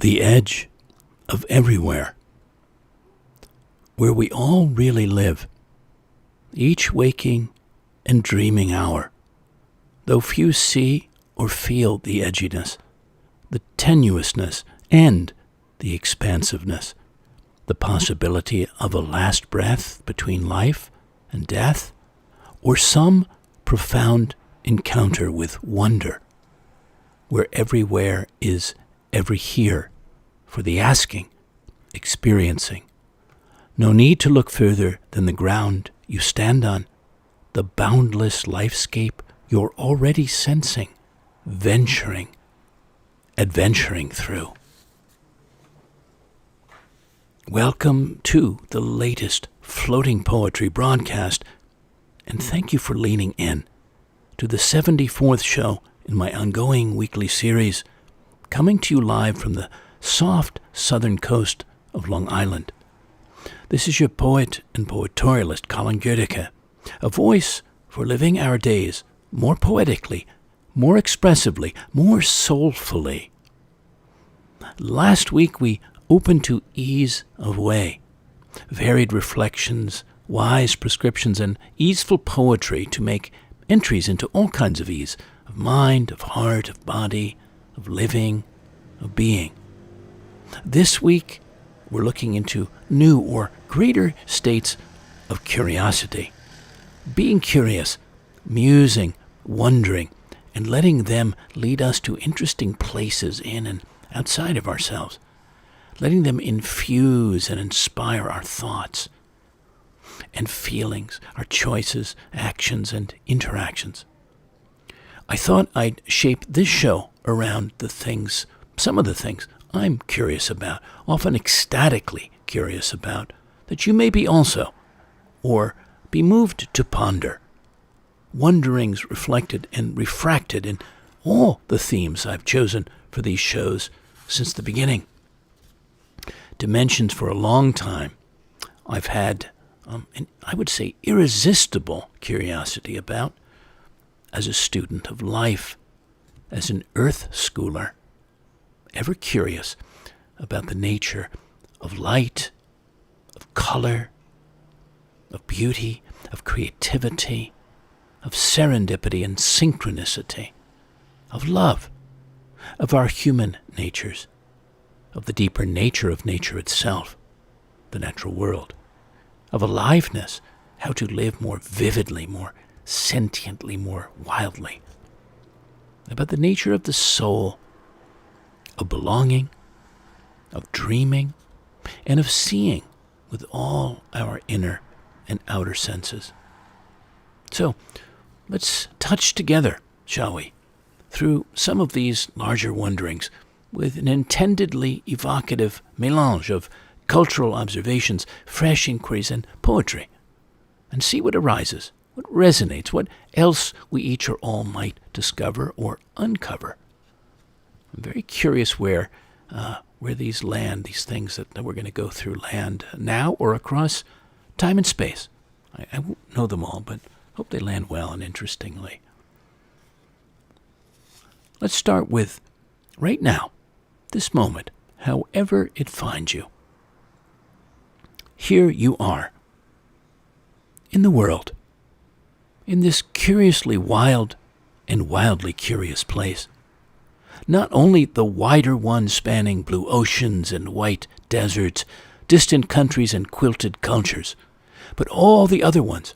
the edge of everywhere, where we all really live, each waking and dreaming hour, though few see or feel the edginess, the tenuousness, and the expansiveness, the possibility of a last breath between life and death, or some profound encounter with wonder, where everywhere is every here for the asking, experiencing. No need to look further than the ground you stand on, the boundless lifescape you're already sensing, venturing, adventuring through. Welcome to the latest Floating Poetry broadcast, and thank you for leaning in to the 74th show in my ongoing weekly series, coming to you live from the soft southern coast of Long Island. This is your poet and poetorialist Colin Goedecke, a voice for living our days more poetically, more expressively, more soulfully. Last week we opened to ease of way, varied reflections, wise prescriptions, and easeful poetry to make entries into all kinds of ease, of mind, of heart, of body, of living, of being. This week, we're looking into new or greater states of curiosity. Being curious, musing, wondering, and letting them lead us to interesting places in and outside of ourselves. Letting them infuse and inspire our thoughts and feelings, our choices, actions, and interactions. I thought I'd shape this show around some of the things I'm curious about, often ecstatically curious about, that you may be also, or be moved to ponder. Wonderings reflected and refracted in all the themes I've chosen for these shows since the beginning. Dimensions for a long time I've had, I would say, irresistible curiosity about as a student of life, as an earth schooler, ever curious about the nature of light, of color, of beauty, of creativity, of serendipity and synchronicity, of love, of our human natures, of the deeper nature of nature itself, the natural world, of aliveness, how to live more vividly, more sentiently, more wildly, about the nature of the soul, of belonging, of dreaming, and of seeing with all our inner and outer senses. So, let's touch together, shall we, through some of these larger wonderings, with an intendedly evocative mélange of cultural observations, fresh inquiries, and poetry, and see what arises, what resonates, what else we each or all might discover or uncover. I'm very curious where these land, these things that we're going to go through land now or across time and space. I won't know them all, but hope they land well and interestingly. Let's start with right now, this moment, however it finds you. Here you are, in the world, in this curiously wild and wildly curious place. Not only the wider one spanning blue oceans and white deserts, distant countries and quilted cultures, but all the other ones,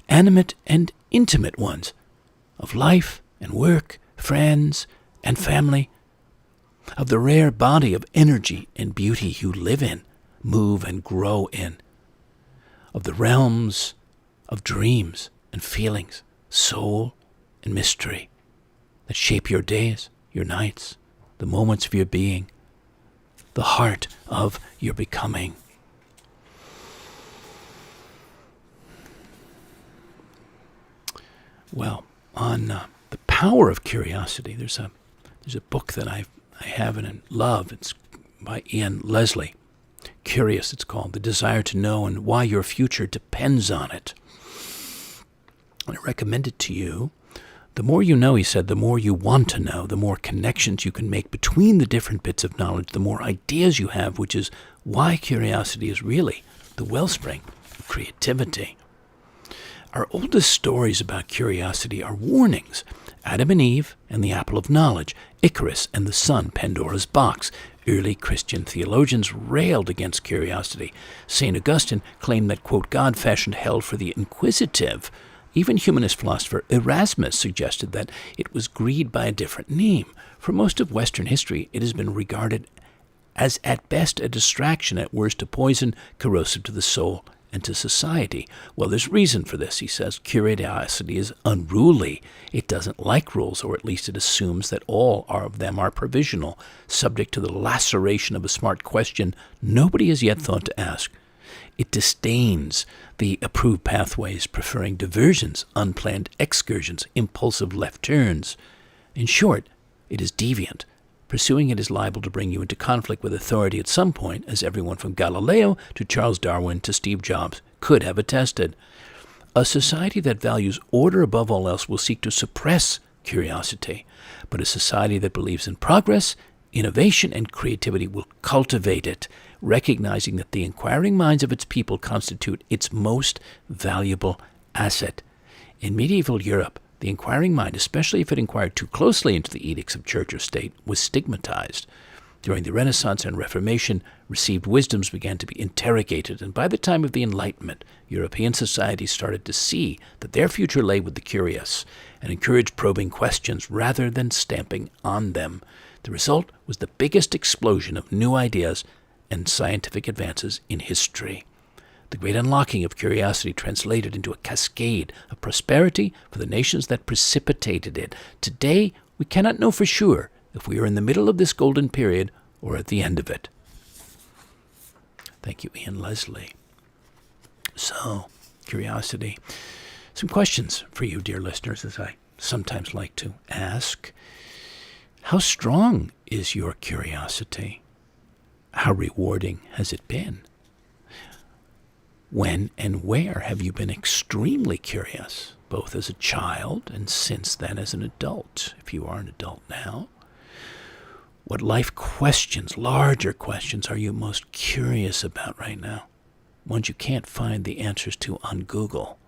animate and intimate ones, of life and work, friends and family, of the rare body of energy and beauty you live in, move and grow in, of the realms of dreams and feelings, soul and mystery that shape your days, your nights, the moments of your being, the heart of your becoming. Well, on the power of curiosity, there's a book that I have and love. It's by Ian Leslie. Curious, it's called. The Desire to Know and Why Your Future Depends on It. I recommend it to you. The more you know, he said, the more you want to know, the more connections you can make between the different bits of knowledge, the more ideas you have, which is why curiosity is really the wellspring of creativity. Our oldest stories about curiosity are warnings. Adam and Eve and the apple of knowledge, Icarus and the sun, Pandora's box. Early Christian theologians railed against curiosity. St. Augustine claimed that, quote, God fashioned hell for the inquisitive. Even humanist philosopher Erasmus suggested that it was greed by a different name. For most of Western history, it has been regarded as at best a distraction, at worst a poison, corrosive to the soul and to society. Well, there's reason for this, he says. Curiosity is unruly. It doesn't like rules, or at least it assumes that all of them are provisional, subject to the laceration of a smart question nobody has yet thought to ask. It disdains the approved pathways, preferring diversions, unplanned excursions, impulsive left turns. In short, it is deviant. Pursuing it is liable to bring you into conflict with authority at some point, as everyone from Galileo to Charles Darwin to Steve Jobs could have attested. A society that values order above all else will seek to suppress curiosity, but a society that believes in progress, innovation, and creativity will cultivate it, recognizing that the inquiring minds of its people constitute its most valuable asset. In medieval Europe, the inquiring mind, especially if it inquired too closely into the edicts of church or state, was stigmatized. During the Renaissance and Reformation, received wisdoms began to be interrogated, and by the time of the Enlightenment, European societies started to see that their future lay with the curious and encouraged probing questions rather than stamping on them. The result was the biggest explosion of new ideas and scientific advances in history. The great unlocking of curiosity translated into a cascade of prosperity for the nations that precipitated it. Today, we cannot know for sure if we are in the middle of this golden period or at the end of it. Thank you, Ian Leslie. So, curiosity. Some questions for you, dear listeners, as I sometimes like to ask. How strong is your curiosity? How rewarding has it been? When and where have you been extremely curious, both as a child and since then as an adult, if you are an adult now? What life questions, larger questions, are you most curious about right now? Ones you can't find the answers to on Google.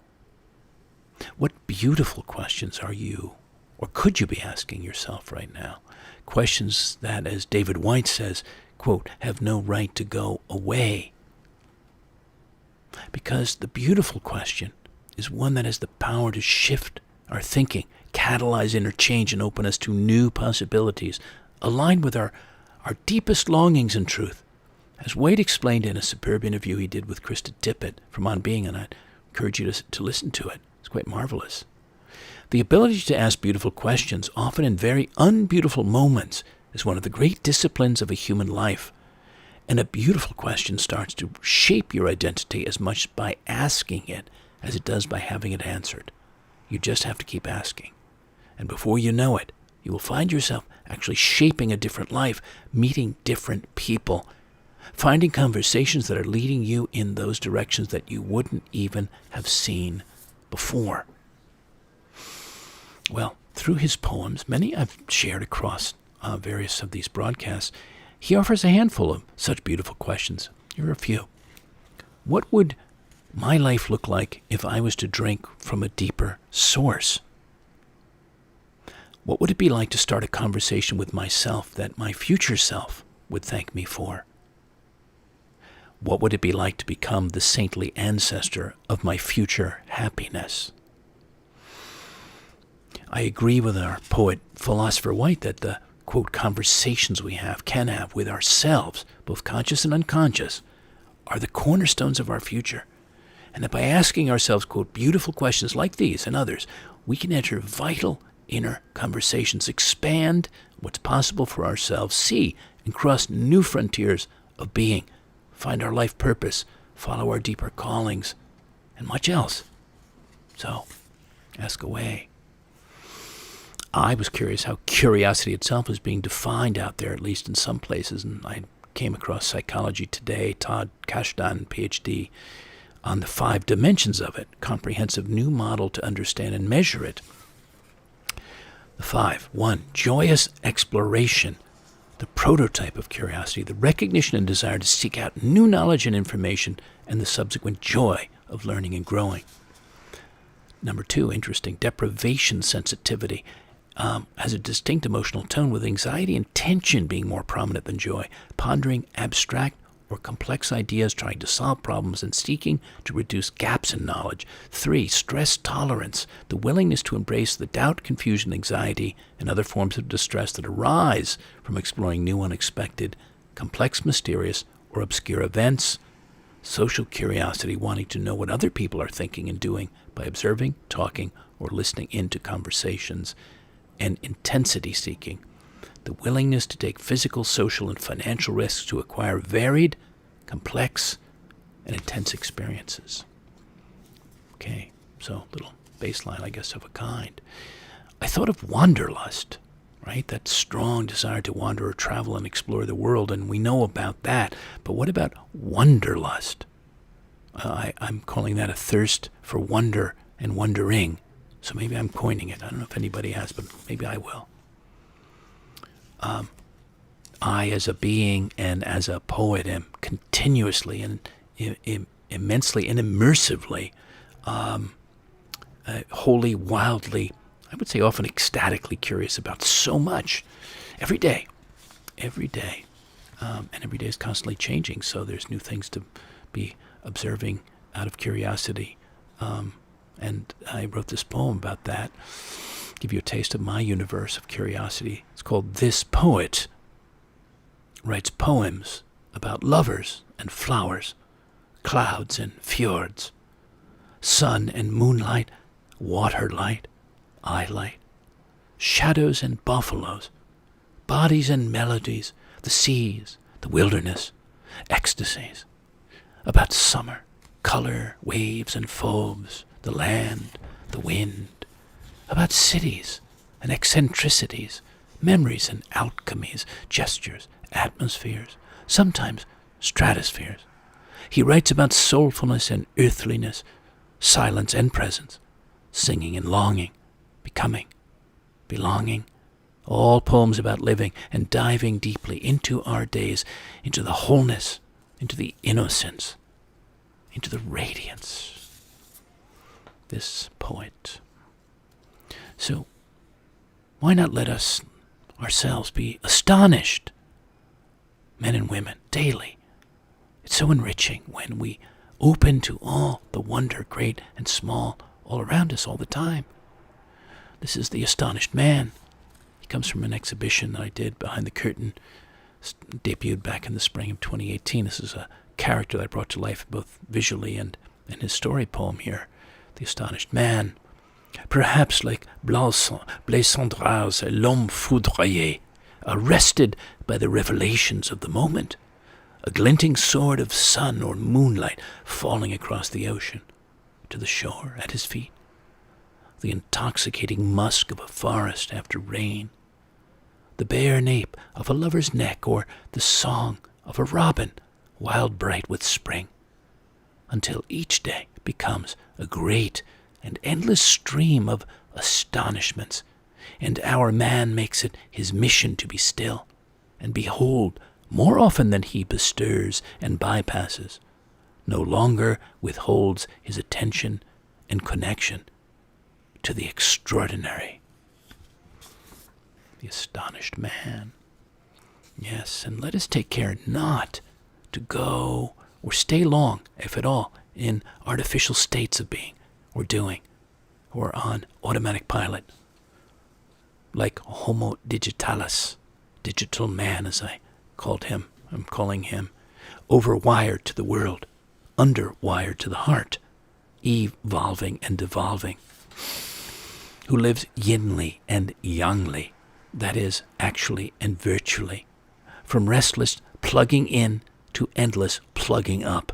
What beautiful questions are you, or could you be asking yourself right now? Questions that, as David White says, quote, have no right to go away. Because the beautiful question is one that has the power to shift our thinking, catalyze inner change, and open us to new possibilities, aligned with our deepest longings and truth. As Wade explained in a superb interview he did with Krista Tippett from On Being, and I'd encourage you to listen to it. It's quite marvelous. The ability to ask beautiful questions, often in very unbeautiful moments, is one of the great disciplines of a human life. And a beautiful question starts to shape your identity as much by asking it as it does by having it answered. You just have to keep asking. And before you know it, you will find yourself actually shaping a different life, meeting different people, finding conversations that are leading you in those directions that you wouldn't even have seen before. Well, through his poems, many I've shared across various of these broadcasts, he offers a handful of such beautiful questions. Here are a few. What would my life look like if I was to drink from a deeper source? What would it be like to start a conversation with myself that my future self would thank me for? What would it be like to become the saintly ancestor of my future happiness? I agree with our poet, philosopher White, that the quote, conversations we can have with ourselves, both conscious and unconscious, are the cornerstones of our future. And that by asking ourselves, quote, beautiful questions like these and others, we can enter vital inner conversations, expand what's possible for ourselves, see and cross new frontiers of being, find our life purpose, follow our deeper callings, and much else. So, ask away. I was curious how curiosity itself is being defined out there, at least in some places, and I came across Psychology Today, Todd Kashdan, PhD, on the 5 dimensions of it, comprehensive new model to understand and measure it. 1. Joyous exploration, the prototype of curiosity, the recognition and desire to seek out new knowledge and information, and the subsequent joy of learning and growing. Number 2, interesting, deprivation sensitivity has a distinct emotional tone, with anxiety and tension being more prominent than joy, pondering abstract or complex ideas, trying to solve problems, and seeking to reduce gaps in knowledge. 3, stress tolerance, the willingness to embrace the doubt, confusion, anxiety, and other forms of distress that arise from exploring new, unexpected, complex, mysterious, or obscure events. Social curiosity, wanting to know what other people are thinking and doing by observing, talking, or listening into conversations. And intensity seeking, the willingness to take physical, social, and financial risks to acquire varied, complex, and intense experiences. Okay, so a little baseline, I guess, of a kind. I thought of wanderlust, right? That strong desire to wander or travel and explore the world, and we know about that. But what about wanderlust? I'm calling that a thirst for wonder and wondering. So maybe I'm coining it. I don't know if anybody has, but maybe I will. I, as a being and as a poet, am continuously and immensely and immersively, wholly, wildly, I would say often ecstatically curious about so much. Every day. And every day is constantly changing, so there's new things to be observing out of curiosity. And I wrote this poem about that, give you a taste of my universe of curiosity. It's called This Poet Writes Poems About Lovers and Flowers, Clouds and Fjords, Sun and Moonlight, Water light, Eye light, Shadows and Buffaloes, Bodies and Melodies, the Seas, the Wilderness, Ecstasies, about Summer, Color, Waves and Foams, the land, the wind, about cities and eccentricities, memories and alchemies, gestures, atmospheres, sometimes stratospheres. He writes about soulfulness and earthliness, silence and presence, singing and longing, becoming, belonging, all poems about living and diving deeply into our days, into the wholeness, into the innocence, into the radiance. This poet. So, why not let us ourselves be astonished, men and women, daily? It's so enriching when we open to all the wonder, great and small, all around us all the time. This is the Astonished Man. He comes from an exhibition that I did behind the curtain, debuted back in the spring of 2018. This is a character that I brought to life both visually and in his story poem here. The Astonished Man, perhaps like Blésandra's L'Homme Foudroyé, arrested by the revelations of the moment, a glinting sword of sun or moonlight falling across the ocean to the shore at his feet, the intoxicating musk of a forest after rain, the bare nape of a lover's neck, or the song of a robin, wild bright with spring, until each day becomes a great and endless stream of astonishments, and our man makes it his mission to be still and behold more often than he bestirs and bypasses, no longer withholds his attention and connection to the extraordinary. The Astonished Man. Yes, and let us take care not to go or stay long, if at all, in artificial states of being or doing, or on automatic pilot, like Homo digitalis, digital man as I'm calling him, overwired to the world, underwired to the heart, evolving and devolving, who lives yinly and yangly, that is, actually and virtually, from restless plugging in to endless plugging up,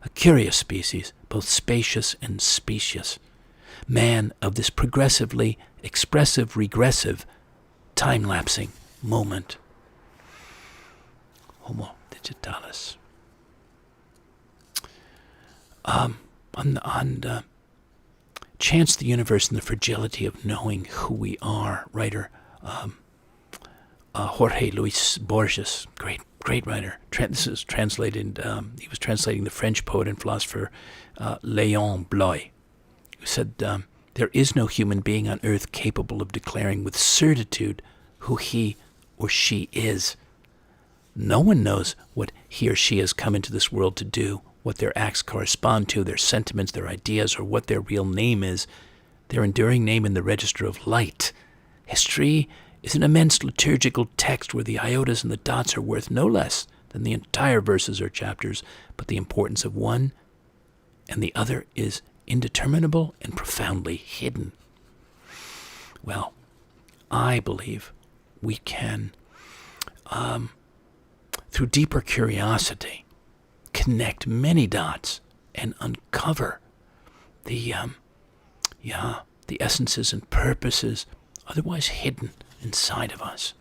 a curious species, both spacious and specious, man of this progressively expressive, regressive, time-lapsing moment. Homo digitalis. On chance the universe and the fragility of knowing who we are. Writer Jorge Luis Borges, great writer. This is translated. He was translating the French poet and philosopher Léon Bloy, who said, "There is no human being on earth capable of declaring with certitude who he or she is. No one knows what he or she has come into this world to do, what their acts correspond to, their sentiments, their ideas, or what their real name is, their enduring name in the register of light. History is an immense liturgical text where the iotas and the dots are worth no less than the entire verses or chapters, but the importance of one and the other is indeterminable and profoundly hidden." Well, I believe we can, through deeper curiosity, connect many dots and uncover the essences and purposes otherwise hidden inside of us,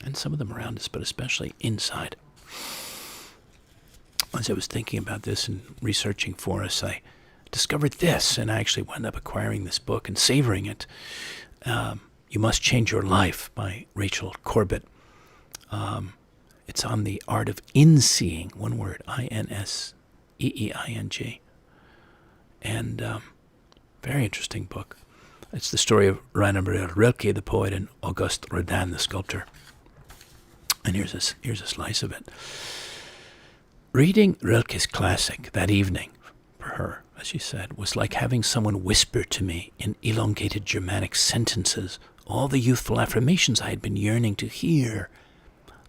and some of them around us, but especially inside. As I was thinking about this and researching for us, I discovered this, and I actually wound up acquiring this book and savoring it. You Must Change Your Life by Rachel Corbett. It's on the art of inseeing, one word, INSEEING. And very interesting book. It's the story of Rainer Maria Rilke, the poet, and Auguste Rodin, the sculptor. And here's a slice of it. Reading Rilke's classic that evening, for her, as she said, was like having someone whisper to me in elongated Germanic sentences all the youthful affirmations I had been yearning to hear.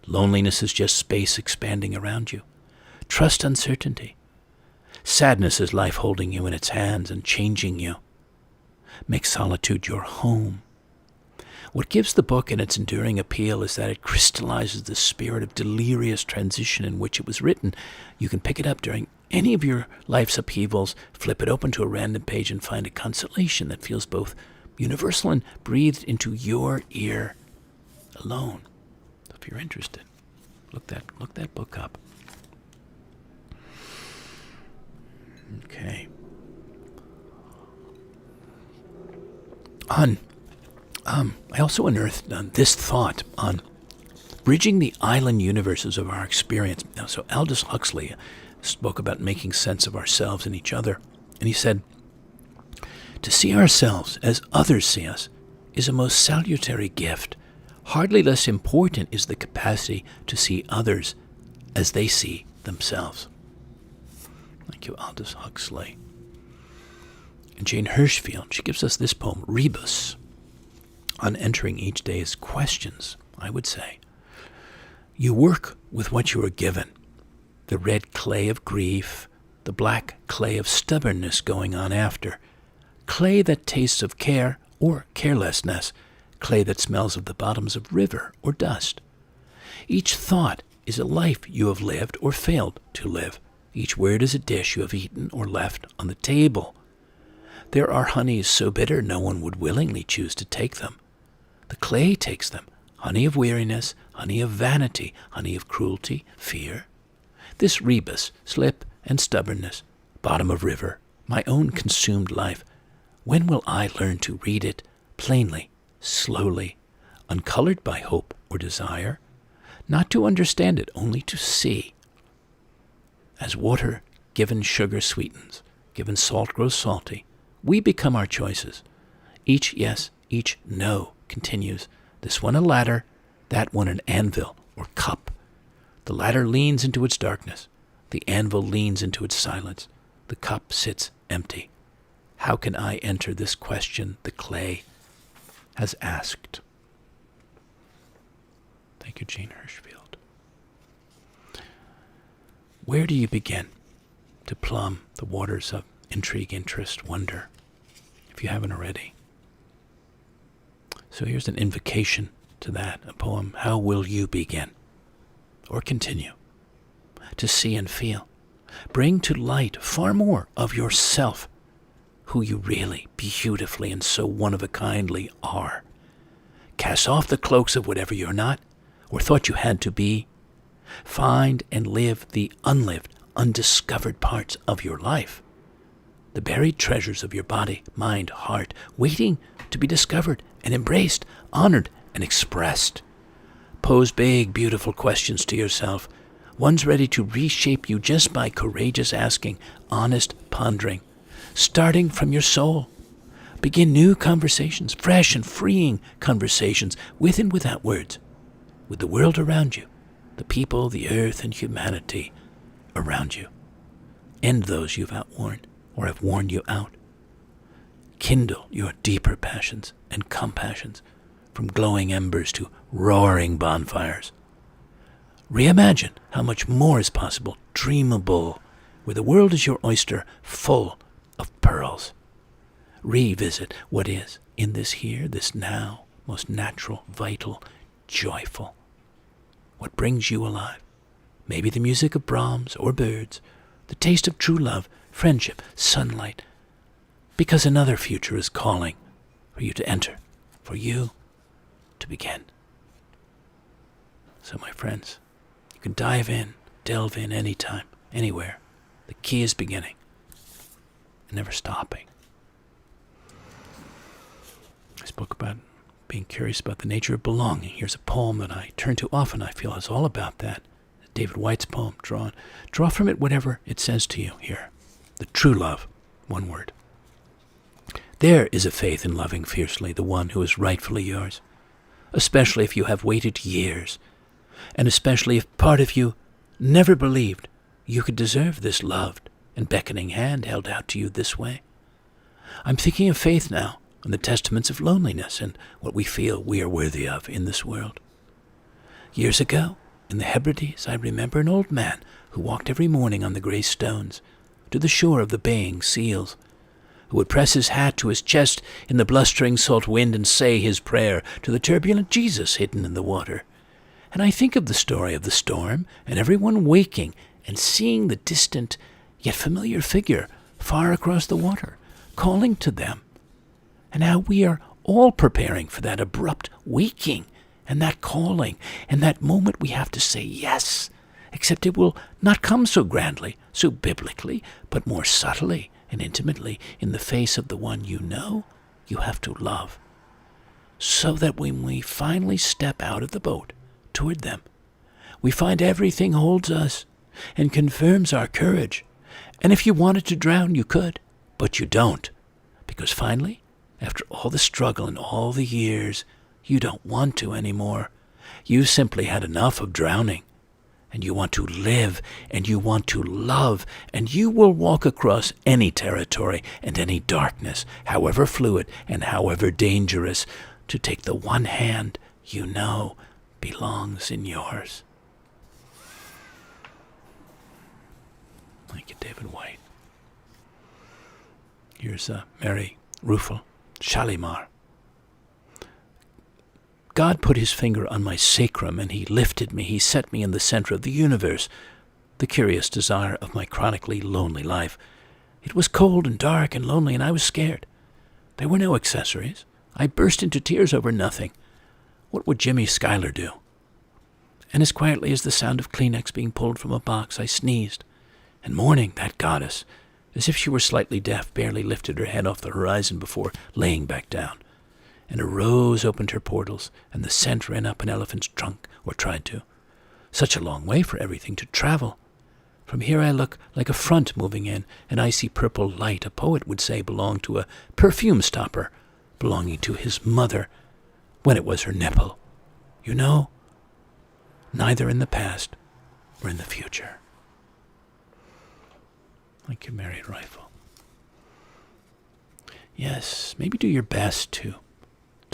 Loneliness is just space expanding around you. Trust uncertainty. Sadness is life holding you in its hands and changing you. Make solitude your home. What gives the book and its enduring appeal is that it crystallizes the spirit of delirious transition in which it was written. You can pick it up during any of your life's upheavals, flip it open to a random page, and find a consolation that feels both universal and breathed into your ear alone. So if you're interested, look that book up. Okay. I also unearthed this thought on bridging the island universes of our experience. So Aldous Huxley spoke about making sense of ourselves and each other. And he said, "To see ourselves as others see us is a most salutary gift. Hardly less important is the capacity to see others as they see themselves." Thank you, Aldous Huxley. And Jane Hirschfield, she gives us this poem, Rebus, on entering each day's questions, I would say. You work with what you are given. The red clay of grief, the black clay of stubbornness going on after, clay that tastes of care or carelessness, clay that smells of the bottoms of river or dust. Each thought is a life you have lived or failed to live. Each word is a dish you have eaten or left on the table. There are honeys so bitter no one would willingly choose to take them. The clay takes them, honey of weariness, honey of vanity, honey of cruelty, fear. This rebus, slip and stubbornness, bottom of river, my own consumed life, when will I learn to read it plainly, slowly, uncolored by hope or desire, not to understand it, only to see? As water given sugar sweetens, given salt grows salty, we become our choices. Each yes, each no continues. This one a ladder, that one an anvil or cup. The ladder leans into its darkness. The anvil leans into its silence. The cup sits empty. How can I enter this question the clay has asked? Thank you, Jane Hirschfield. Where do you begin to plumb the waters of intrigue, interest, wonder, if you haven't already? So here's an invocation to that, a poem. How will you begin, or continue, to see and feel? Bring to light far more of yourself, who you really, beautifully, and so one-of-a-kindly are. Cast off the cloaks of whatever you're not, or thought you had to be. Find and live the unlived, undiscovered parts of your life. the buried treasures of your body, mind, heart, waiting to be discovered and embraced, honored and expressed. Pose big, beautiful questions to yourself, ones ready to reshape you just by courageous asking, honest pondering, starting from your soul. Begin new conversations, fresh and freeing conversations, with and without words, with the world around you, the people, the earth, and humanity around you. End those you've outworn or have worn you out. Kindle your deeper passions and compassions, from glowing embers to roaring bonfires. Reimagine how much more is possible, dreamable, where the world is your oyster, full of pearls. Revisit what is in this here, this now, most natural, vital, joyful. What brings you alive? Maybe the music of Brahms or birds, the taste of true love, friendship, sunlight, because another future is calling for you to enter, for you to begin. So, my friends, you can dive in, delve in anytime, anywhere. The key is beginning and never stopping. I spoke about being curious about the nature of belonging. Here's a poem that I turn to often, I feel, is all about that. David Whyte's poem, Draw from it whatever it says to you here. The true love, one word. There is a faith in loving fiercely the one who is rightfully yours, especially if you have waited years, and especially if part of you never believed you could deserve this loved and beckoning hand held out to you this way. I'm thinking of faith now, and the testaments of loneliness and what we feel we are worthy of in this world. Years ago, in the Hebrides, I remember an old man who walked every morning on the grey stones to the shore of the baying seals, who would press his hat to his chest in the blustering salt wind and say his prayer to the turbulent Jesus hidden in the water. And I think of the story of the storm and everyone waking and seeing the distant yet familiar figure far across the water, calling to them, and how we are all preparing for that abrupt waking and that calling and that moment we have to say yes, except it will not come so grandly, so biblically, but more subtly and intimately in the face of the one you know you have to love, so that when we finally step out of the boat toward them, we find everything holds us and confirms our courage. And if you wanted to drown, you could, but you don't, because finally, after all the struggle and all the years, you don't want to anymore. You simply had enough of drowning, and you want to live, and you want to love, and you will walk across any territory and any darkness, however fluid and however dangerous, to take the one hand you know belongs in yours. Thank you, David Whyte. Here's Mary Ruffel, Shalimar. God put his finger on my sacrum and he lifted me. He set me in the center of the universe, the curious desire of my chronically lonely life. It was cold and dark and lonely, and I was scared. There were no accessories. I burst into tears over nothing. What would Jimmy Schuyler do? And as quietly as the sound of Kleenex being pulled from a box, I sneezed. And morning, that goddess, as if she were slightly deaf, barely lifted her head off the horizon before laying back down. And a rose opened her portals, and the scent ran up an elephant's trunk, or tried to. Such a long way for everything to travel. From here I look like a front moving in, an icy purple light a poet would say belonged to a perfume stopper, belonging to his mother, when it was her nipple. You know, neither in the past or in the future. Thank you, Mary Rifle. Yes, maybe do your best to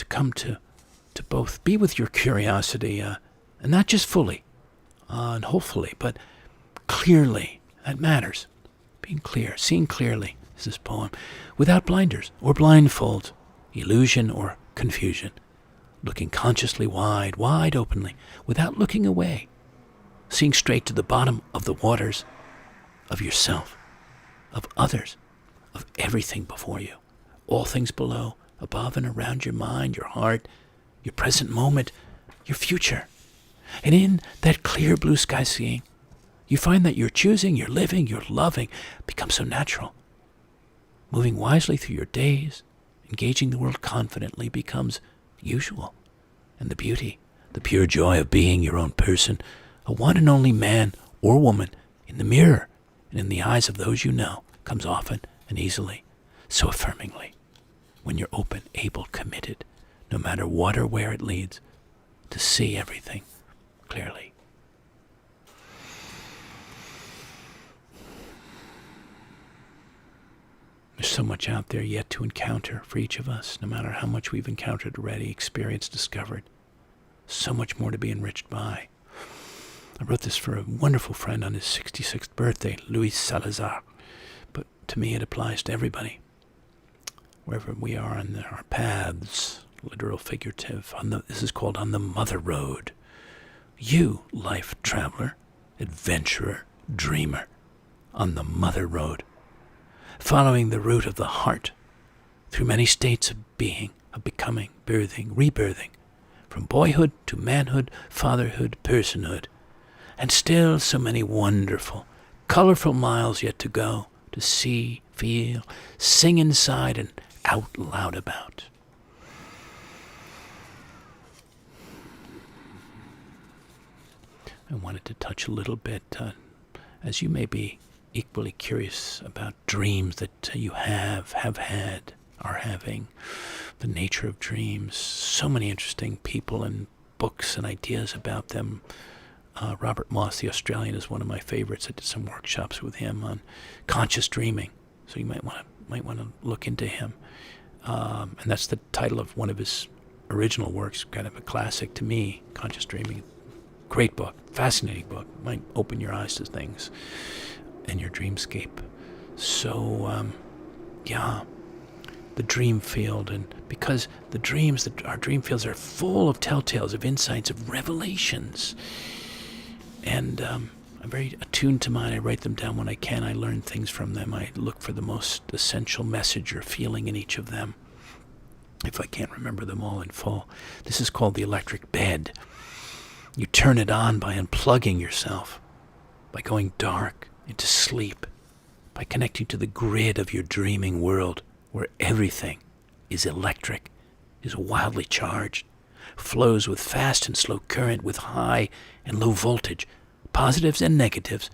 come to both be with your curiosity, and not just fully and hopefully, but clearly. That matters. Being clear, seeing clearly is this poem, without blinders or blindfolds, illusion or confusion, looking consciously wide openly, without looking away, seeing straight to the bottom of the waters of yourself, of others, of everything before you, all things below, above and around your mind, your heart, your present moment, your future. And in that clear blue sky seeing, you find that your choosing, your living, your loving becomes so natural. moving wisely through your days, engaging the world confidently becomes usual. And the beauty, the pure joy of being your own person, a one and only man or woman in the mirror and in the eyes of those you know, comes often and easily, so affirmingly, when you're open, able, committed, no matter what or where it leads, to see everything clearly. There's so much out there yet to encounter for each of us, no matter how much we've encountered already, experienced, discovered. So much more to be enriched by. I wrote this for a wonderful friend on his 66th birthday, Luis Salazar. But to me it applies to everybody. Wherever we are on our paths, literal, figurative, this is called on the mother road. You, life traveler, adventurer, dreamer, on the mother road, following the route of the heart through many states of being, of becoming, birthing, rebirthing, from boyhood to manhood, fatherhood, personhood, and still so many wonderful, colorful miles yet to go, to see, feel, sing inside and out loud about. I wanted to touch a little bit, as you may be equally curious about dreams that you have had, are having, the nature of dreams. So many interesting people and books and ideas about them. Robert Moss, the Australian, is one of my favorites. I did some workshops with him on conscious dreaming, so you might want to look into him. And that's the title of one of his original works, kind of a classic to me, Conscious Dreaming. Great book, fascinating book. Might open your eyes to things in your dreamscape. So, the dream field, and because the dreams, our dream fields are full of telltales, of insights, of revelations. And I'm very attuned to mine. I write them down when I can. I learn things from them. I look for the most essential message or feeling in each of them, if I can't remember them all in full. This is called the electric bed. You turn it on by unplugging yourself, by going dark into sleep, by connecting to the grid of your dreaming world, where everything is electric, is wildly charged, flows with fast and slow current, with high and low voltage, positives and negatives,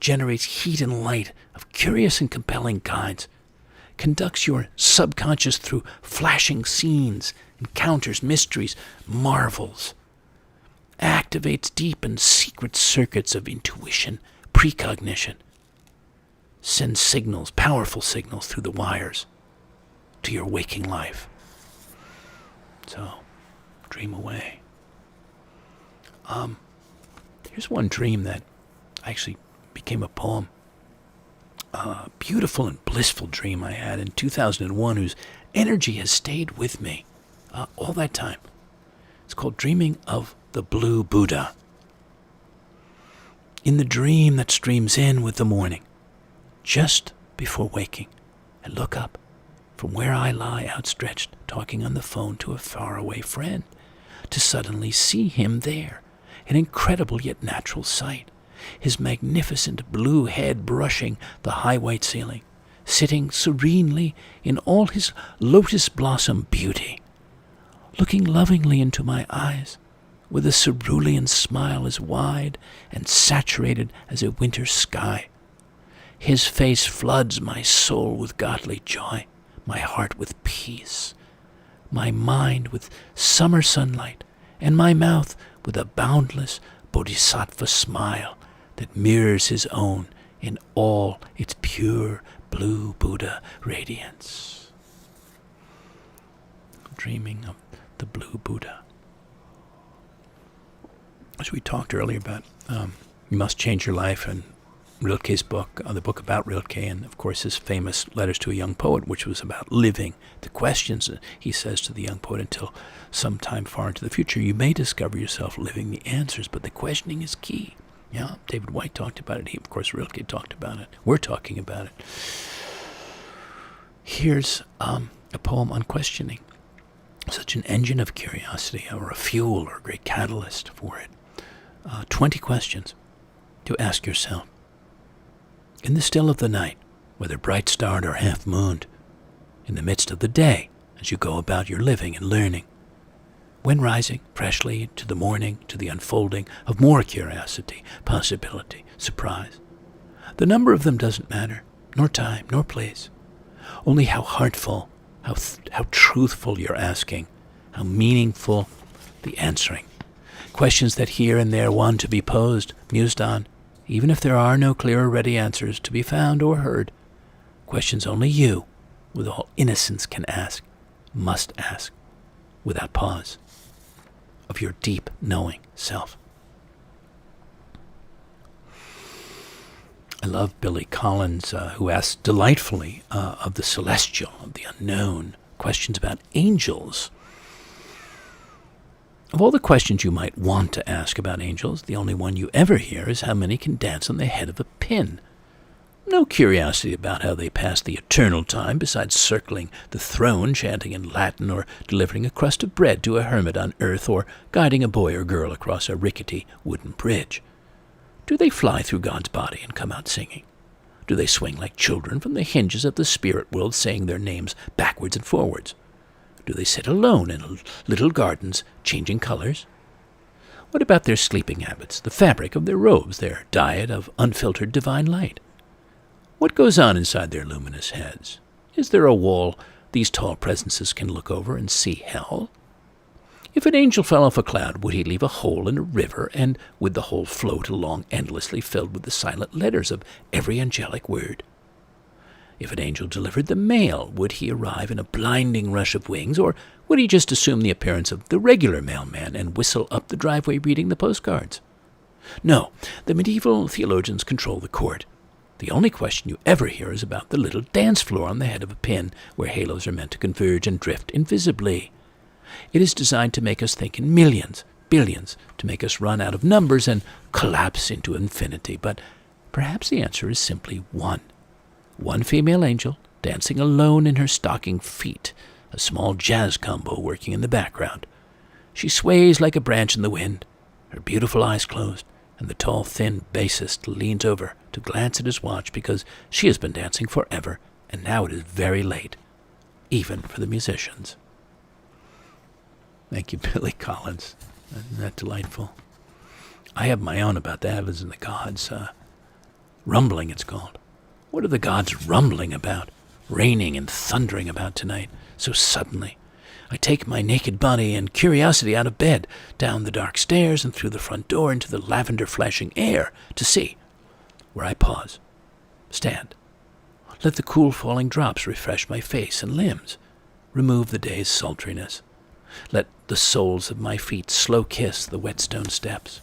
generates heat and light of curious and compelling kinds, conducts your subconscious through flashing scenes, encounters, mysteries, marvels, activates deep and secret circuits of intuition, precognition, sends signals, powerful signals through the wires to your waking life. So, dream away. Here's one dream that actually became a poem. A beautiful and blissful dream I had in 2001 whose energy has stayed with me all that time. It's called Dreaming of the Blue Buddha. In the dream that streams in with the morning, just before waking, I look up from where I lie outstretched, talking on the phone to a faraway friend, to suddenly see him there, an incredible yet natural sight, his magnificent blue head brushing the high white ceiling, sitting serenely in all his lotus blossom beauty, looking lovingly into my eyes, with a cerulean smile as wide and saturated as a winter sky. His face floods my soul with godly joy, my heart with peace, my mind with summer sunlight, and my mouth with a boundless bodhisattva smile that mirrors his own in all its pure blue Buddha radiance. Dreaming of the blue Buddha. As we talked earlier about, You Must Change Your Life, and Rilke's book, the book about Rilke, and of course his famous Letters to a Young Poet, which was about living the questions. He says to the young poet, until sometime far into the future, you may discover yourself living the answers, but the questioning is key. Yeah, David White talked about it. Of course, Rilke talked about it. We're talking about it. Here's a poem on questioning. Such an engine of curiosity, or a fuel, or a great catalyst for it. 20 questions to ask yourself. In the still of the night, whether bright-starred or half-mooned, in the midst of the day as you go about your living and learning, when rising freshly to the morning, to the unfolding of more curiosity, possibility, surprise. The number of them doesn't matter, nor time, nor place. Only how heartful, how truthful you're asking, how meaningful the answering. Questions that here and there want to be posed, mused on, even if there are no clear or ready answers to be found or heard. Questions only you, with all innocence, can ask, must ask, without pause, of your deep knowing self. I love Billy Collins, who asks delightfully of the celestial, of the unknown, questions about angels. Of all the questions you might want to ask about angels, the only one you ever hear is how many can dance on the head of a pin. No curiosity about how they pass the eternal time besides circling the throne, chanting in Latin, or delivering a crust of bread to a hermit on earth, or guiding a boy or girl across a rickety wooden bridge. Do they fly through God's body and come out singing? Do they swing like children from the hinges of the spirit world, saying their names backwards and forwards? Do they sit alone in little gardens, changing colors? What about their sleeping habits, the fabric of their robes, their diet of unfiltered divine light? What goes on inside their luminous heads? Is there a wall these tall presences can look over and see hell? If an angel fell off a cloud, would he leave a hole in a river, and would the hole float along endlessly, filled with the silent letters of every angelic word? If an angel delivered the mail, would he arrive in a blinding rush of wings, or would he just assume the appearance of the regular mailman and whistle up the driveway reading the postcards? No, the medieval theologians control the court. The only question you ever hear is about the little dance floor on the head of a pin, where halos are meant to converge and drift invisibly. It is designed to make us think in millions, billions, to make us run out of numbers and collapse into infinity. But perhaps the answer is simply one. One female angel, dancing alone in her stocking feet, a small jazz combo working in the background. She sways like a branch in the wind, her beautiful eyes closed, and the tall, thin bassist leans over to glance at his watch because she has been dancing forever, and now it is very late, even for the musicians. Thank you, Billy Collins. Isn't that delightful? I have my own about the heavens and the gods. Rumbling, it's called. What are the gods rumbling about, raining and thundering about tonight, so suddenly? I take my naked body and curiosity out of bed, down the dark stairs and through the front door into the lavender-flashing air to see, where I pause, stand. Let the cool falling drops refresh my face and limbs, remove the day's sultriness. Let the soles of my feet slow kiss the wet stone steps.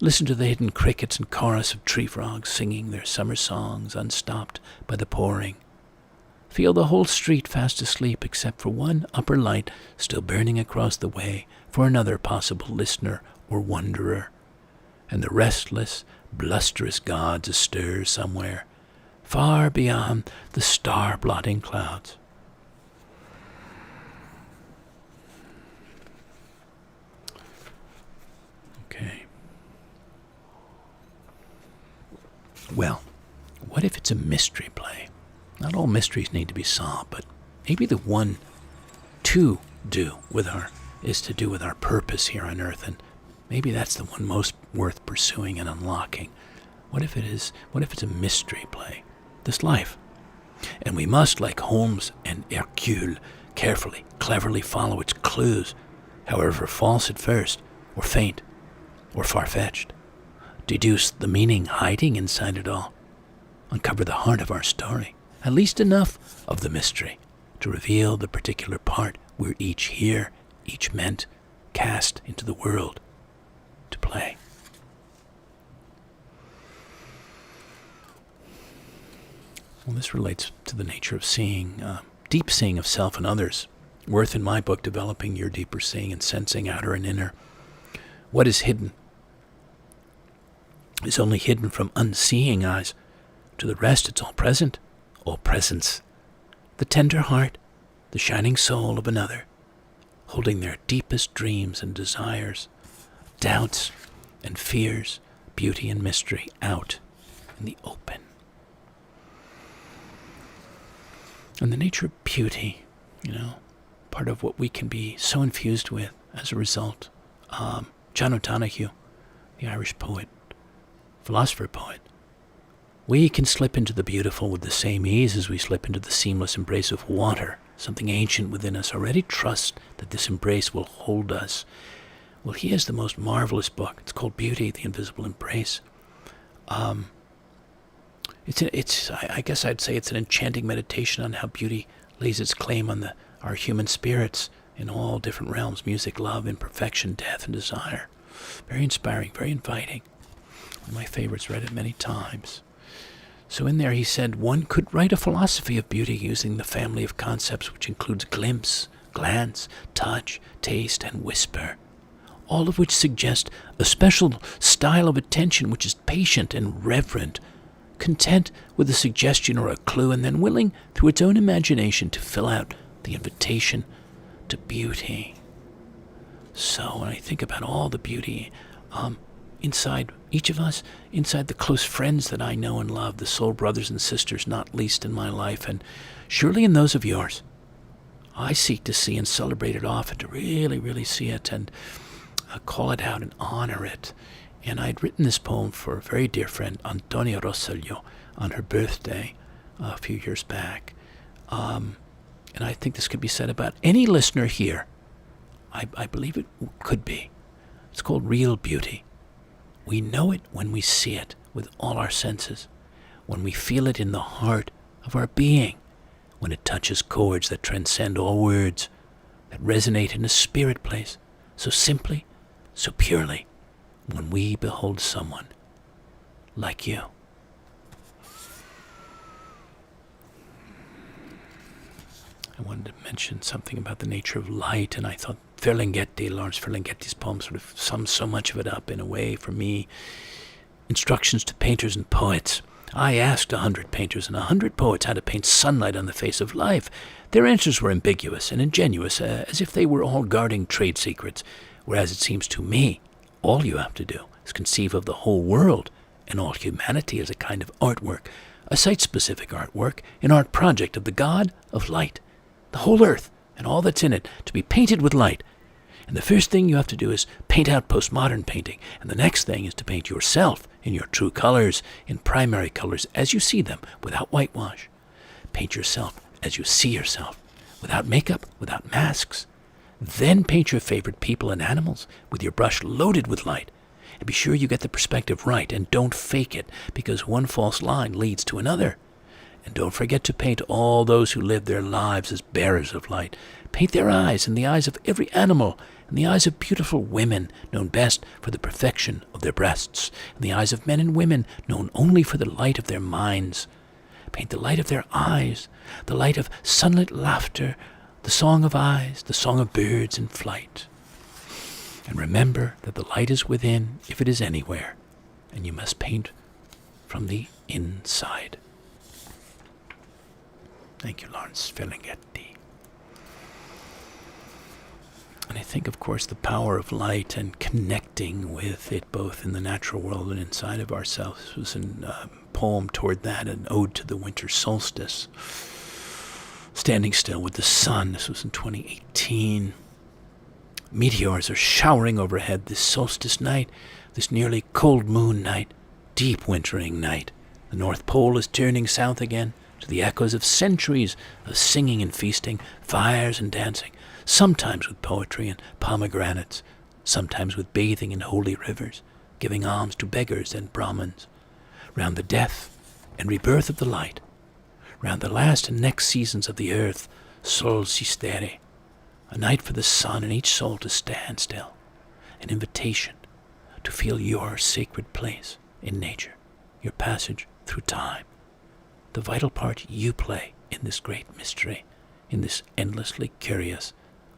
Listen to the hidden crickets and chorus of tree frogs singing their summer songs unstopped by the pouring. Feel the whole street fast asleep except for one upper light still burning across the way for another possible listener or wanderer, and the restless, blusterous gods astir somewhere, far beyond the star-blotting clouds. Okay. Well, what if it's a mystery play? Not all mysteries need to be solved, but maybe the one to do with our purpose here on earth, and maybe that's the one most worth pursuing and unlocking. What if it's a mystery play, this life? And we must, like Holmes and Hercule, carefully, cleverly follow its clues, however false at first, or faint, or far-fetched. Deduce the meaning hiding inside it all. Uncover the heart of our story, at least enough of the mystery to reveal the particular part we're each here, each meant, cast into the world to play. Well, this relates to the nature of seeing, deep seeing of self and others. Worth, in my book, developing your deeper seeing and sensing, outer and inner. What is hidden is only hidden from unseeing eyes. To the rest, it's all present, all presence. The tender heart, the shining soul of another, holding their deepest dreams and desires, doubts and fears, beauty and mystery out in the open. And the nature of beauty, part of what we can be so infused with as a result. John O'Donoghue, the Irish poet, philosopher poet, we can slip into the beautiful with the same ease as we slip into the seamless embrace of water. Something ancient within us already trusts that this embrace will hold us. Well, he has the most marvelous book. It's called Beauty, the Invisible Embrace. I guess I'd say it's an enchanting meditation on how beauty lays its claim on our human spirits in all different realms: music, love, imperfection, death, and desire. Very inspiring, very inviting. One of my favorites, read it many times. So in there he said, one could write a philosophy of beauty using the family of concepts which includes glimpse, glance, touch, taste, and whisper, all of which suggest a special style of attention which is patient and reverent, content with a suggestion or a clue, and then willing, through its own imagination, to fill out the invitation to beauty. So when I think about all the beauty inside each of us, inside the close friends that I know and love, the soul brothers and sisters, not least in my life, and surely in those of yours, I seek to see and celebrate it often, to really, really see it and call it out and honor it. And I'd written this poem for a very dear friend, Antonia Rosselló, on her birthday a few years back. And I think this could be said about any listener here. I believe it could be. It's called Real Beauty. We know it when we see it with all our senses, when we feel it in the heart of our being, when it touches chords that transcend all words, that resonate in a spirit place, so simply, so purely, when we behold someone like you. I wanted to mention something about the nature of light, and I thought Lawrence Ferlinghetti's poem sort of sums so much of it up in a way for me. Instructions to painters and poets. I asked 100 painters and 100 poets how to paint sunlight on the face of life. Their answers were ambiguous and ingenuous, as if they were all guarding trade secrets, whereas it seems to me all you have to do is conceive of the whole world and all humanity as a kind of artwork, a site-specific artwork, an art project of the God of light, the whole earth and all that's in it to be painted with light. And the first thing you have to do is paint out postmodern painting, and the next thing is to paint yourself in your true colors, in primary colors as you see them, without whitewash. Paint yourself as you see yourself, without makeup, without masks. Then paint your favorite people and animals with your brush loaded with light. And be sure you get the perspective right, and don't fake it, because one false line leads to another. And don't forget to paint all those who live their lives as bearers of light. Paint their eyes and the eyes of every animal, and the eyes of beautiful women, known best for the perfection of their breasts, and the eyes of men and women, known only for the light of their minds. Paint the light of their eyes, the light of sunlit laughter, the song of eyes, the song of birds in flight. And remember that the light is within, if it is anywhere, and you must paint from the inside. Thank you, Lawrence Ferlinghetti. And I think, of course, the power of light and connecting with it both in the natural world and inside of ourselves. This was a poem toward that, an ode to the winter solstice. Standing still with the sun. This was in 2018. Meteors are showering overhead this solstice night, this nearly cold moon night, deep wintering night. The North Pole is turning south again, to the echoes of centuries of singing and feasting, fires and dancing, sometimes with poetry and pomegranates, sometimes with bathing in holy rivers, giving alms to beggars and Brahmins, round the death and rebirth of the light, round the last and next seasons of the earth, sol sistere, a night for the sun and each soul to stand still, an invitation to feel your sacred place in nature, your passage through time, the vital part you play in this great mystery, in this endlessly curious,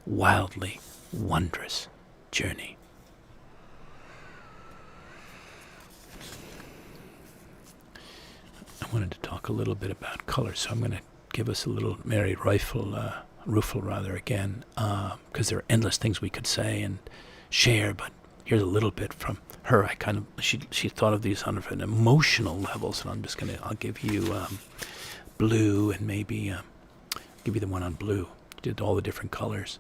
wildly wondrous journey. I wanted to talk a little bit about color, so I'm going to give us a little Mary Ruffle again, because there are endless things we could say and share, but here's a little bit from her. She thought of these on an emotional level, so I'll give you blue and maybe give you the one on blue. Did all the different colors.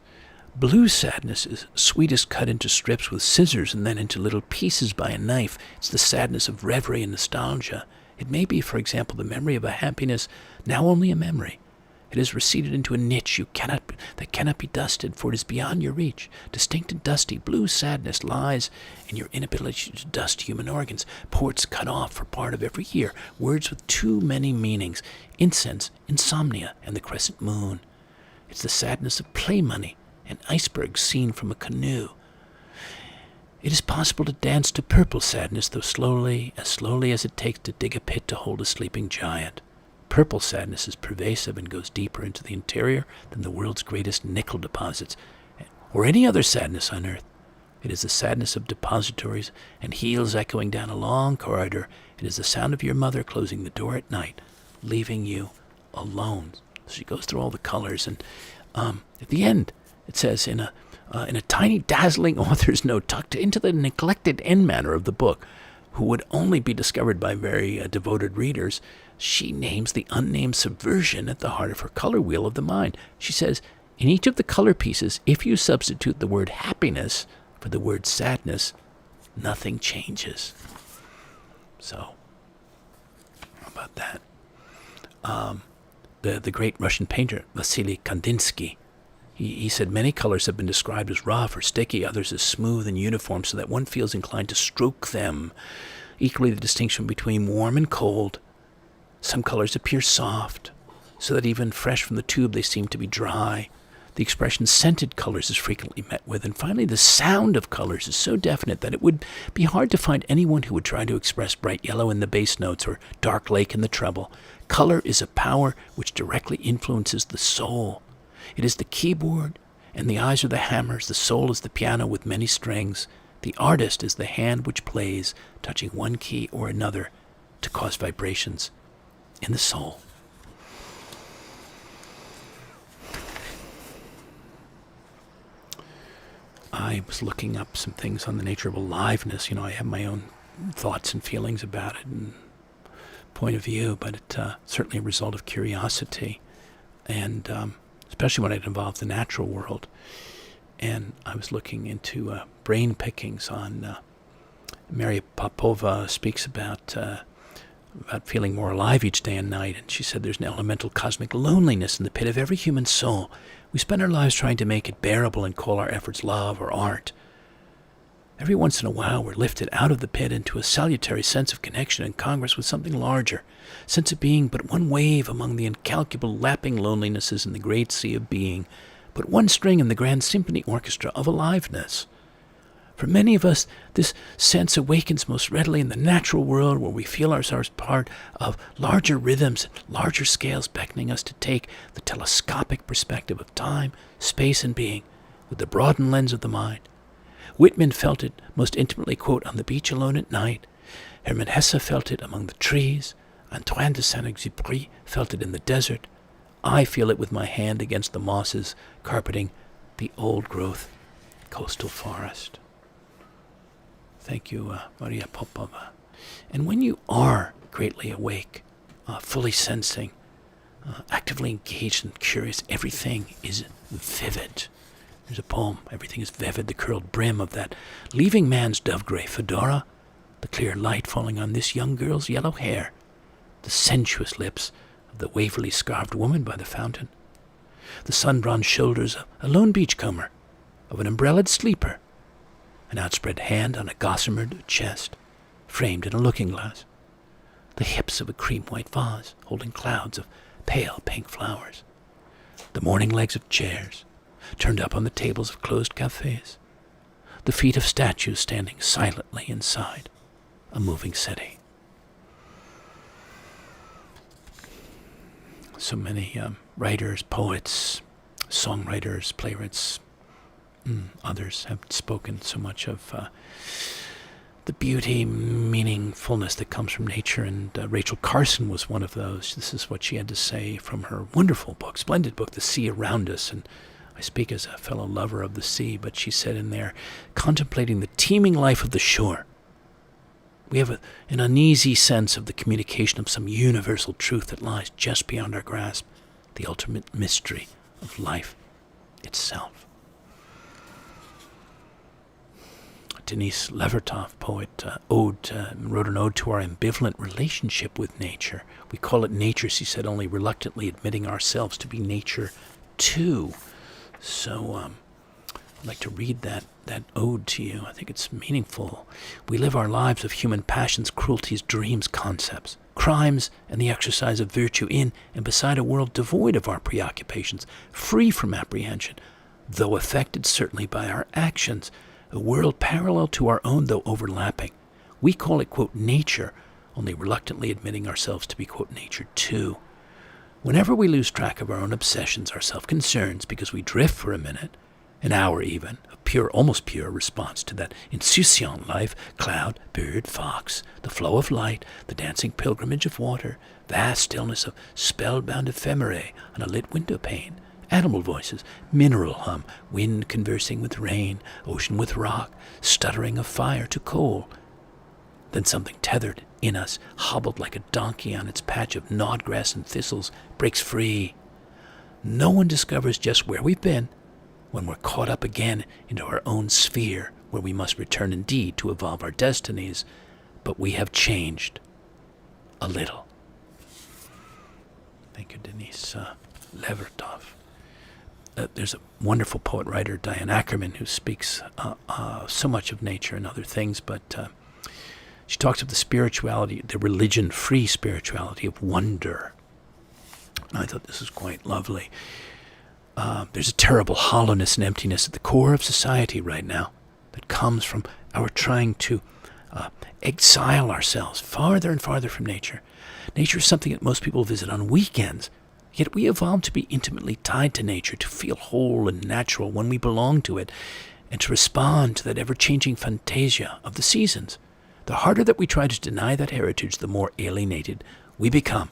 Blue sadness is sweetest cut into strips with scissors and then into little pieces by a knife. It's the sadness of reverie and nostalgia. It may be, for example, the memory of a happiness now only a memory. It has receded into a niche that cannot be dusted, for it is beyond your reach. Distinct and dusty, blue sadness lies in your inability to dust human organs. Ports cut off for part of every year. Words with too many meanings. Incense, insomnia, and the crescent moon. It's the sadness of play money and icebergs seen from a canoe. It is possible to dance to purple sadness, though slowly as it takes to dig a pit to hold a sleeping giant. Purple sadness is pervasive and goes deeper into the interior than the world's greatest nickel deposits, or any other sadness on earth. It is the sadness of depositories and heels echoing down a long corridor. It is the sound of your mother closing the door at night, leaving you alone. So she goes through all the colors, and at the end, it says in a tiny, dazzling author's note tucked into the neglected end matter of the book, who would only be discovered by very devoted readers, she names the unnamed subversion at the heart of her color wheel of the mind. She says, in each of the color pieces, if you substitute the word happiness for the word sadness, nothing changes. So, how about that? The great Russian painter, Vasily Kandinsky, he said many colors have been described as rough or sticky, others as smooth and uniform, so that one feels inclined to stroke them. Equally, the distinction between warm and cold. Some colors appear soft, so that even fresh from the tube they seem to be dry. The expression scented colors is frequently met with. And finally, the sound of colors is so definite that it would be hard to find anyone who would try to express bright yellow in the bass notes or dark lake in the treble. Color is a power which directly influences the soul. It is the keyboard, and the eyes are the hammers. The soul is the piano with many strings. The artist is the hand which plays, touching one key or another to cause vibrations in the soul. I was looking up some things on the nature of aliveness. I have my own thoughts and feelings about it and point of view, but it's certainly a result of curiosity, and especially when it involves the natural world. And I was looking into brain pickings on Mary Popova speaks about feeling more alive each day and night, and she said there's an elemental cosmic loneliness in the pit of every human soul. We spend our lives trying to make it bearable and call our efforts love or art. Every once in a while we're lifted out of the pit into a salutary sense of connection and congress with something larger, sense of being but one wave among the incalculable lapping lonelinesses in the great sea of being, but one string in the grand symphony orchestra of aliveness. For many of us, this sense awakens most readily in the natural world, where we feel ourselves part of larger rhythms, larger scales beckoning us to take the telescopic perspective of time, space, and being with the broadened lens of the mind. Whitman felt it most intimately, quote, on the beach alone at night. Hermann Hesse felt it among the trees. Antoine de Saint-Exupéry felt it in the desert. I feel it with my hand against the mosses carpeting the old-growth coastal forest. Thank you, Maria Popova. And when you are greatly awake, fully sensing, actively engaged and curious, everything is vivid. There's a poem, everything is vivid, the curled brim of that leaving man's dove-gray fedora, the clear light falling on this young girl's yellow hair, the sensuous lips of the Waverly-scarved woman by the fountain, the sun-bronzed shoulders of a lone beachcomber, of an umbrellaed sleeper, an outspread hand on a gossamered chest, framed in a looking-glass, the hips of a cream-white vase holding clouds of pale pink flowers, the morning legs of chairs turned up on the tables of closed cafes, the feet of statues standing silently inside a moving city. So many writers, poets, songwriters, playwrights, others have spoken so much of the beauty, meaningfulness that comes from nature, and Rachel Carson was one of those. This is what she had to say from her wonderful book, splendid book, The Sea Around Us, and I speak as a fellow lover of the sea, but she said in there, contemplating the teeming life of the shore, we have an uneasy sense of the communication of some universal truth that lies just beyond our grasp. the ultimate mystery of life itself. Denis Levertov, poet, wrote an ode to our ambivalent relationship with nature. We call it nature, she said, only reluctantly admitting ourselves to be nature too. So I'd like to read that ode to you. I think it's meaningful. We live our lives of human passions, cruelties, dreams, concepts, crimes, and the exercise of virtue in and beside a world devoid of our preoccupations, free from apprehension, though affected certainly by our actions, a world parallel to our own, though overlapping. We call it, quote, nature, only reluctantly admitting ourselves to be, quote, nature too. Whenever we lose track of our own obsessions, our self-concerns, because we drift for a minute, an hour even, a pure, almost pure response to that insouciant life, cloud, bird, fox, the flow of light, the dancing pilgrimage of water, vast stillness of spellbound ephemerae on a lit window pane, animal voices, mineral hum, wind conversing with rain, ocean with rock, stuttering of fire to coal. Then something tethered in us, hobbled like a donkey on its patch of gnawed grass and thistles, breaks free. No one discovers just where we've been when we're caught up again into our own sphere, where we must return indeed to evolve our destinies, but we have changed a little. Thank you, Denis Levertov. There's a wonderful poet-writer, Diane Ackerman, who speaks so much of nature and other things, but she talks of the spirituality, the religion-free spirituality of wonder. And I thought this was quite lovely. There's a terrible hollowness and emptiness at the core of society right now that comes from our trying to exile ourselves farther and farther from nature. Nature is something that most people visit on weekends. Yet we evolved to be intimately tied to nature, to feel whole and natural when we belong to it, and to respond to that ever-changing fantasia of the seasons. The harder that we try to deny that heritage, the more alienated we become.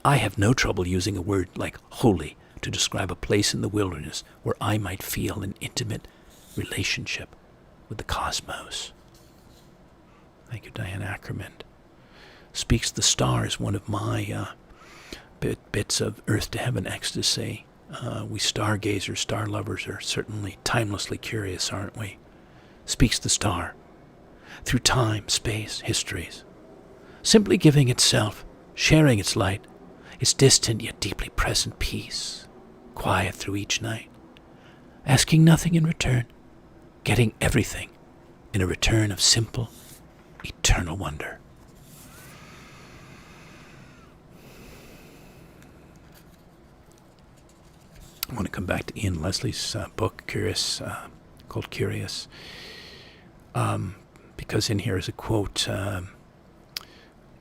I have no trouble using a word like holy to describe a place in the wilderness where I might feel an intimate relationship with the cosmos. Thank you, Diane Ackerman. Speaks the Stars, one of my bits of earth to heaven ecstasy. We stargazers, star lovers are certainly timelessly curious, aren't we? Speaks the star, through time, space, histories, simply giving itself, sharing its light, its distant yet deeply present peace, quiet through each night, asking nothing in return, getting everything in a return of simple, eternal wonder. I want to come back to Ian Leslie's book, called Curious, because in here is a quote.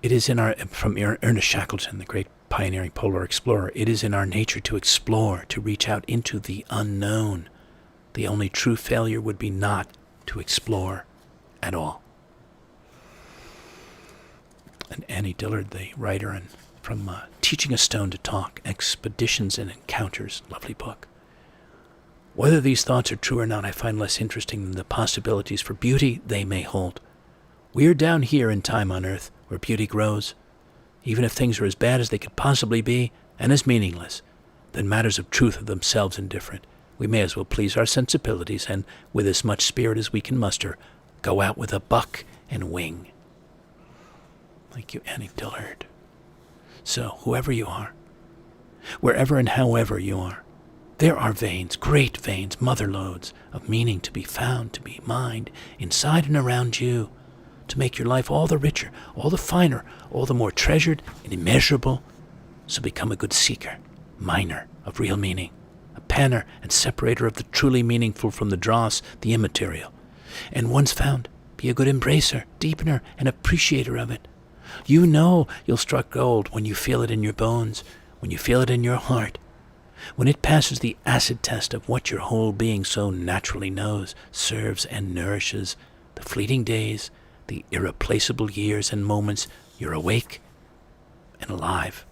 It is from Ernest Shackleton, the great pioneering polar explorer. It is in our nature to explore, to reach out into the unknown. The only true failure would be not to explore at all. And Annie Dillard, the writer, and from Teaching a Stone to Talk, Expeditions and Encounters, lovely book. Whether these thoughts are true or not, I find less interesting than the possibilities for beauty they may hold. We are down here in time on earth, where beauty grows. Even if things are as bad as they could possibly be, and as meaningless, then matters of truth are themselves indifferent. We may as well please our sensibilities, and with as much spirit as we can muster, go out with a buck and wing. Thank you, Annie Dillard. So, whoever you are, wherever and however you are, there are veins, great veins, mother lodes of meaning to be found, to be mined, inside and around you, to make your life all the richer, all the finer, all the more treasured and immeasurable. So become a good seeker, miner of real meaning, a panner and separator of the truly meaningful from the dross, the immaterial. And once found, be a good embracer, deepener, and appreciator of it. You know you'll strike gold when you feel it in your bones, when you feel it in your heart, when it passes the acid test of what your whole being so naturally knows, serves and nourishes the fleeting days, the irreplaceable years and moments you're awake and alive.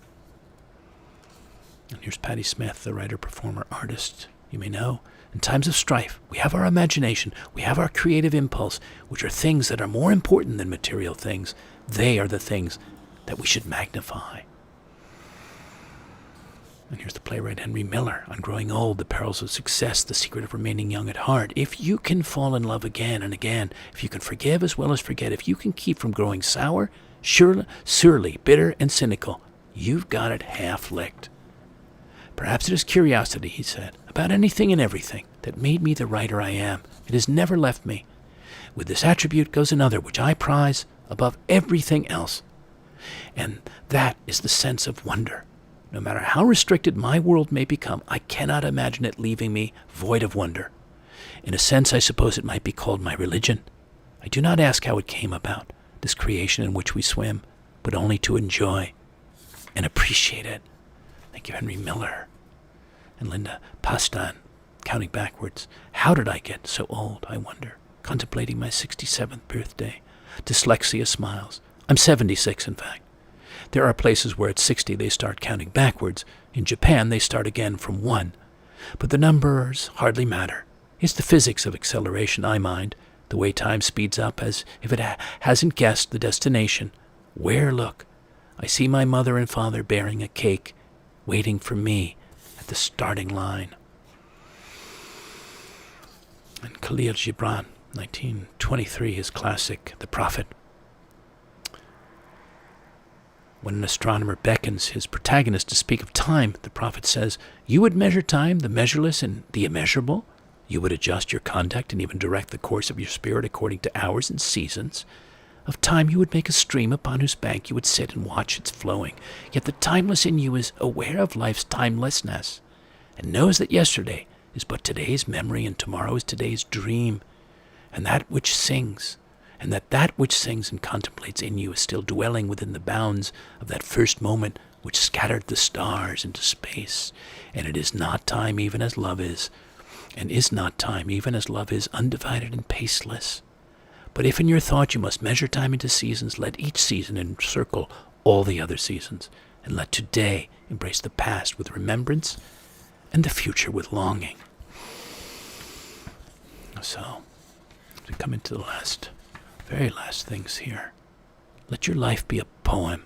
And here's Patti Smith, the writer, performer, artist. You may know, in times of strife, we have our imagination, we have our creative impulse, which are things that are more important than material things. They are the things that we should magnify. And here's the playwright Henry Miller on Growing Old, The Perils of Success, The Secret of Remaining Young at Heart. If you can fall in love again and again, if you can forgive as well as forget, if you can keep from growing sour, surly, bitter, and cynical, you've got it half-licked. Perhaps it is curiosity, he said, about anything and everything that made me the writer I am. It has never left me. With this attribute goes another which I prize above everything else. And that is the sense of wonder. No matter how restricted my world may become, I cannot imagine it leaving me void of wonder. In a sense, I suppose it might be called my religion. I do not ask how it came about, this creation in which we swim, but only to enjoy and appreciate it. Thank you, Henry Miller. And Linda Pastan, counting backwards. How did I get so old, I wonder, contemplating my 67th birthday? Dyslexia smiles. I'm 76, in fact. There are places where at 60 they start counting backwards. In Japan, they start again from 1. But the numbers hardly matter. It's the physics of acceleration I mind, the way time speeds up as if it hasn't guessed the destination. Where look? I see my mother and father bearing a cake, waiting for me at the starting line. And Khalil Gibran, 1923, his classic, The Prophet. When an astronomer beckons his protagonist to speak of time, the prophet says, you would measure time, the measureless and the immeasurable. You would adjust your conduct and even direct the course of your spirit according to hours and seasons. Of time you would make a stream upon whose bank you would sit and watch its flowing. Yet the timeless in you is aware of life's timelessness and knows that yesterday is but today's memory and tomorrow is today's dream. And that which sings and contemplates in you is still dwelling within the bounds of that first moment which scattered the stars into space. And it is not time even as love is, and is not time even as love is, undivided and paceless. But if in your thought you must measure time into seasons, let each season encircle all the other seasons, and let today embrace the past with remembrance and the future with longing. So, we come into the very last things here. Let your life be a poem.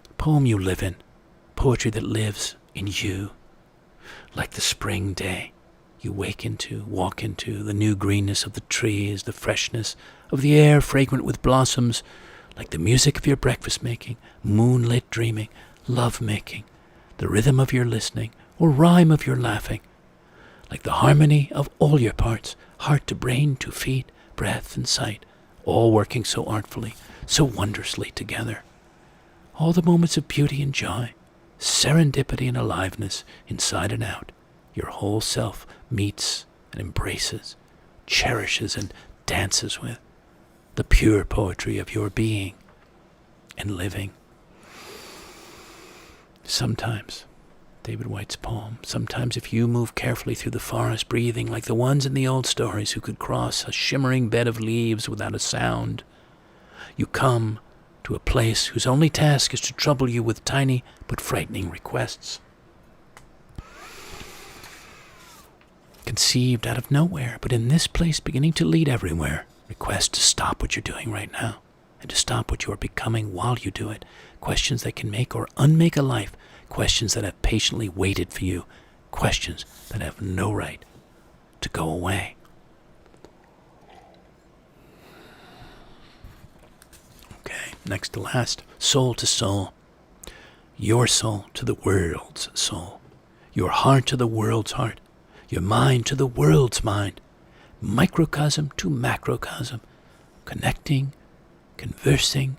A poem you live in. Poetry that lives in you. Like the spring day you walk into, the new greenness of the trees, the freshness of the air fragrant with blossoms, like the music of your breakfast making, moonlit dreaming, love making, the rhythm of your listening, or rhyme of your laughing, like the harmony of all your parts, heart to brain to feet, breath and sight, all working so artfully, so wondrously together. All the moments of beauty and joy, serendipity and aliveness, inside and out, your whole self meets and embraces, cherishes and dances with the pure poetry of your being and living. Sometimes, David Whyte's poem, sometimes if you move carefully through the forest, breathing like the ones in the old stories who could cross a shimmering bed of leaves without a sound, you come to a place whose only task is to trouble you with tiny but frightening requests. Conceived out of nowhere, but in this place beginning to lead everywhere. Request to stop what you're doing right now, and to stop what you are becoming while you do it. Questions that can make or unmake a life. Questions that have patiently waited for you. Questions that have no right to go away. Okay, next to last. Soul to soul. Your soul to the world's soul. Your heart to the world's heart. Your mind to the world's mind. Microcosm to macrocosm. Connecting, conversing,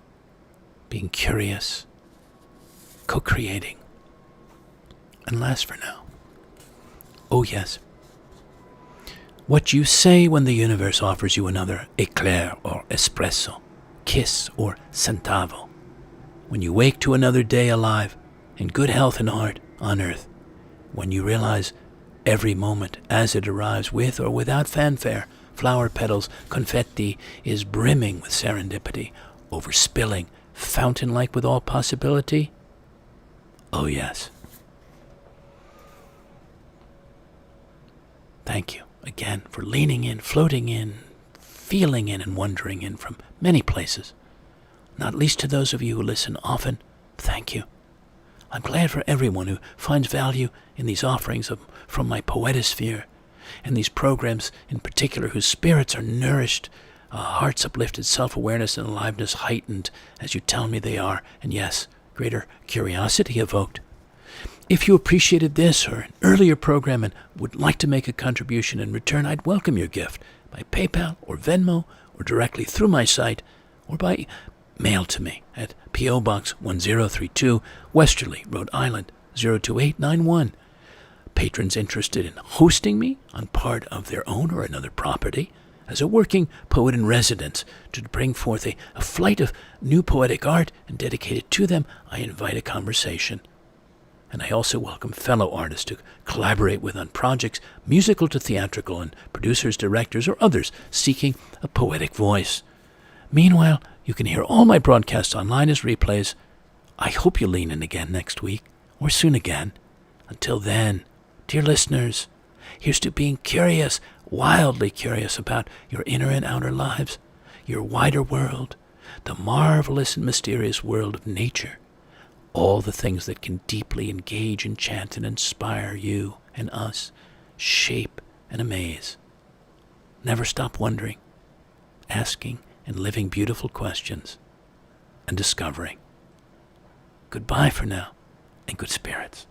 being curious, co-creating. And last for now. Oh yes. What you say when the universe offers you another eclair or espresso, kiss or centavo. When you wake to another day alive, in good health and heart on earth. When you realize every moment as it arrives with or without fanfare, flower petals, confetti is brimming with serendipity, overspilling, fountain-like with all possibility. Oh yes. Thank you again for leaning in, floating in, feeling in, and wandering in from many places. Not least to those of you who listen often, thank you. I'm glad for everyone who finds value in these offerings from my poetosphere, and these programs in particular whose spirits are nourished, hearts uplifted, self-awareness and aliveness heightened as you tell me they are, and yes, greater curiosity evoked. If you appreciated this or an earlier program and would like to make a contribution in return, I'd welcome your gift by PayPal or Venmo or directly through my site or by mail to me at P.O. Box 1032, Westerly, Rhode Island 02891. Patrons interested in hosting me on part of their own or another property as a working poet in residence to bring forth a flight of new poetic art and dedicate it to them, I invite a conversation. And I also welcome fellow artists to collaborate with on projects, musical to theatrical, and producers, directors, or others seeking a poetic voice. Meanwhile, you can hear all my broadcasts online as replays. I hope you lean in again next week, or soon again. Until then, dear listeners, here's to being curious, wildly curious about your inner and outer lives, your wider world, the marvelous and mysterious world of nature, all the things that can deeply engage, enchant, and inspire you and us, shape and amaze. Never stop wondering, asking and living beautiful questions, and discovering. Goodbye for now, and good spirits.